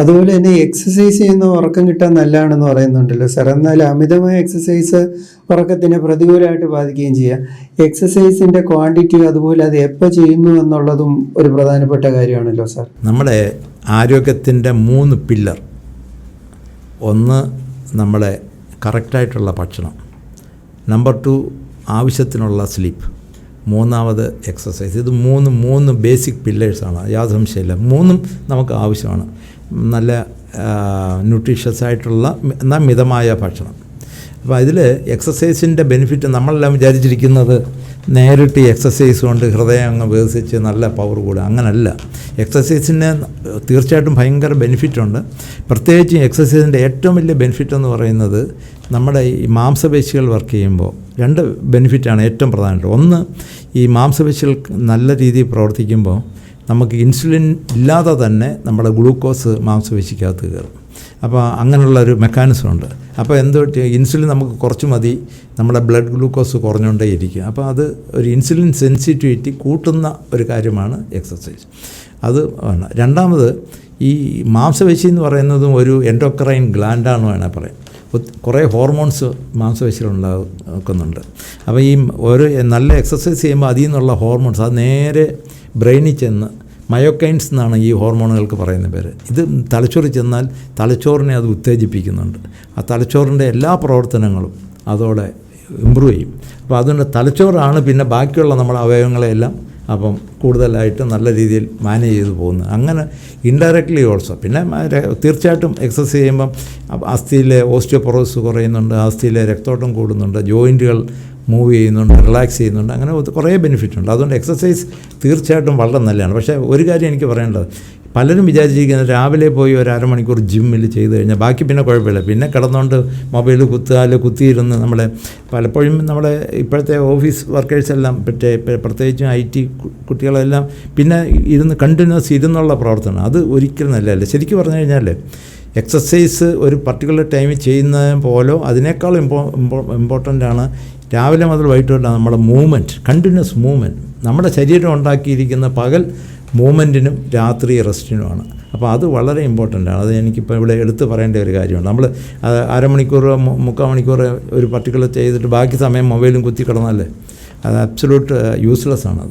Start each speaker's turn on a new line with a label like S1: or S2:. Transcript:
S1: അതുപോലെ തന്നെ എക്സസൈസ് ചെയ്യുന്ന ഉറക്കം കിട്ടാൻ നല്ലതാണെന്ന് പറയുന്നുണ്ടല്ലോ സാർ. എന്നാൽ അമിതമായ എക്സസൈസ് ഉറക്കത്തിനെ പ്രതികൂലമായിട്ട് ബാധിക്കുകയും ചെയ്യാം. എക്സസൈസിൻ്റെ ക്വാണ്ടിറ്റി അതുപോലെ അത് എപ്പോൾ ചെയ്യുന്നു എന്നുള്ളതും ഒരു പ്രധാനപ്പെട്ട കാര്യമാണല്ലോ സാർ.
S2: നമ്മുടെ ആരോഗ്യത്തിൻ്റെ 3 പില്ലർ, ഒന്ന് നമ്മുടെ കറക്റ്റായിട്ടുള്ള ഭക്ഷണം, നമ്പർ 2 ആവശ്യത്തിനുള്ള സ്ലീപ്പ്, മൂന്നാമത് എക്സസൈസ്. ഇത് മൂന്ന് ബേസിക് പില്ലേഴ്സാണ്, യാതൊരു സംശയമില്ല. മൂന്നും നമുക്ക് ആവശ്യമാണ്. നല്ല ന്യൂട്രീഷ്യസ് ആയിട്ടുള്ള എന്നാൽ മിതമായ ഭക്ഷണം. അപ്പോൾ ഇതിൽ എക്സസൈസിൻ്റെ ബെനിഫിറ്റ് നമ്മളെല്ലാം വിചാരിച്ചിരിക്കുന്നത് നേരിട്ട് എക്സസൈസ് കൊണ്ട് ഹൃദയം അങ്ങ് വികസിച്ച് നല്ല പവർ കൂടുക, അങ്ങനല്ല. എക്സസൈസിന് തീർച്ചയായിട്ടും ഭയങ്കര ബെനിഫിറ്റുണ്ട്. പ്രത്യേകിച്ച് എക്സസൈസിൻ്റെ ഏറ്റവും വലിയ ബെനിഫിറ്റ് എന്ന് പറയുന്നത് നമ്മുടെ ഈ മാംസപേശികൾ വർക്ക് ചെയ്യുമ്പോൾ 2 ബെനിഫിറ്റാണ് ഏറ്റവും പ്രധാനമായിട്ട്. ഒന്ന്, ഈ മാംസപേശികൾ നല്ല രീതിയിൽ പ്രവർത്തിക്കുമ്പോൾ നമുക്ക് ഇൻസുലിൻ ഇല്ലാതെ തന്നെ നമ്മുടെ ഗ്ലൂക്കോസ് മാംസപേശിക്കകത്ത് കയറും. അപ്പോൾ അങ്ങനെയുള്ളൊരു മെക്കാനിസം ഉണ്ട്. അപ്പോൾ ഇൻസുലിൻ നമുക്ക് കുറച്ച് മതി, നമ്മുടെ ബ്ലഡ് ഗ്ലൂക്കോസ് കുറഞ്ഞുകൊണ്ടേയിരിക്കും. അപ്പോൾ അത് ഒരു ഇൻസുലിൻ സെൻസിറ്റിവിറ്റി കൂട്ടുന്ന ഒരു കാര്യമാണ് എക്സസൈസ്. അത് ആണ്. രണ്ടാമത്, ഈ മാംസപേശി എന്ന് പറയുന്നതും ഒരു എൻഡോക്രൈൻ ഗ്ലാൻഡാണെന്ന് വേണമെങ്കിൽ പറയാം. കുറേ ഹോർമോൺസ് മാംസപേശിയിലുണ്ടാക്കുന്നുണ്ട്. അപ്പോൾ ഈ ഒരു നല്ല എക്സസൈസ് ചെയ്യുമ്പോൾ അതിൽ നിന്നുള്ള ഹോർമോൺസ് അത് നേരെ ബ്രെയിനിൽ ചെന്ന് മയോക്കൈൻസ് എന്നാണ് ഈ ഹോർമോണുകൾക്ക് പറയുന്ന പേര്. ഇത് തലച്ചോറിൽ ചെന്നാൽ തലച്ചോറിനെ അത് ഉത്തേജിപ്പിക്കുന്നുണ്ട്. ആ തലച്ചോറിൻ്റെ എല്ലാ പ്രവർത്തനങ്ങളും അതോടെ ഇമ്പ്രൂവ് ചെയ്യും. അപ്പോൾ അതുകൊണ്ട് തലച്ചോറാണ് പിന്നെ ബാക്കിയുള്ള നമ്മുടെ അവയവങ്ങളെല്ലാം അപ്പം കൂടുതലായിട്ട് നല്ല രീതിയിൽ മാനേജ് ചെയ്ത് പോകുന്നത്. അങ്ങനെ ഇൻഡയറക്റ്റ്ലി ഓൾസോ. പിന്നെ തീർച്ചയായിട്ടും എക്സസൈസ് ചെയ്യുമ്പം അസ്ഥിയിലെ ഓസ്റ്റിയോപൊറോസിസ് കുറയുന്നുണ്ട്, അസ്ഥിയിലെ രക്തോട്ടം കൂടുന്നുണ്ട്, ജോയിൻറ്റുകൾ മൂവ് ചെയ്യുന്നുണ്ട്, റിലാക്സ് ചെയ്യുന്നുണ്ട്, അങ്ങനെ കുറേ ബെനിഫിറ്റ് ഉണ്ട്. അതുകൊണ്ട് എക്സസൈസ് തീർച്ചയായിട്ടും വളരെ നല്ലതാണ്. പക്ഷേ ഒരു കാര്യം എനിക്ക് പറയേണ്ടത്, പലരും വിചാരിച്ചിരിക്കുന്നത് രാവിലെ പോയി ഒരു അരമണിക്കൂർ ജിമ്മിൽ ചെയ്ത് കഴിഞ്ഞാൽ ബാക്കി പിന്നെ കുഴപ്പമില്ല, പിന്നെ കിടന്നുകൊണ്ട് മൊബൈൽ കുത്തിയിരുന്ന് നമ്മളെ പലപ്പോഴും നമ്മുടെ ഇപ്പോഴത്തെ ഓഫീസ് വർക്കേഴ്സെല്ലാം പ്രത്യേകിച്ചും IT കുട്ടികളെല്ലാം പിന്നെ കണ്ടിന്യൂസ് ഇരുന്നുള്ള പ്രവർത്തനം അത് ഒരിക്കലും നല്ലതല്ല. ശരിക്കും പറഞ്ഞു കഴിഞ്ഞാൽ എക്സസൈസ് ഒരു പർട്ടിക്കുലർ ടൈമിൽ ചെയ്യുന്നത് പോലോ അതിനേക്കാൾ ഇമ്പോർട്ടൻ്റാണ് രാവിലെ മുതൽ വൈകിട്ട് വരെ നമ്മുടെ മൂവ്മെൻറ്റ്, കണ്ടിന്യൂസ് മൂവ്മെൻറ്റ്. നമ്മുടെ ശരീരം ഉണ്ടാക്കിയിരിക്കുന്ന പകൽ മൂവ്മെൻറ്റിനും രാത്രി റെസ്റ്റിനുമാണ്. അപ്പോൾ അത് വളരെ ഇമ്പോർട്ടൻ്റാണ്. അത് എനിക്കിപ്പോൾ ഇവിടെ എടുത്ത് പറയേണ്ട ഒരു കാര്യമാണ്. നമ്മൾ അരമണിക്കൂർ 3/4 മണിക്കൂർ ഒരു പർട്ടിക്കുലർ ചെയ്തിട്ട് ബാക്കി സമയം മൊബൈലും കുത്തി കിടന്നാലേ അത് അബ്സൊല്യൂട്ട് യൂസ്ലെസ് ആണത്.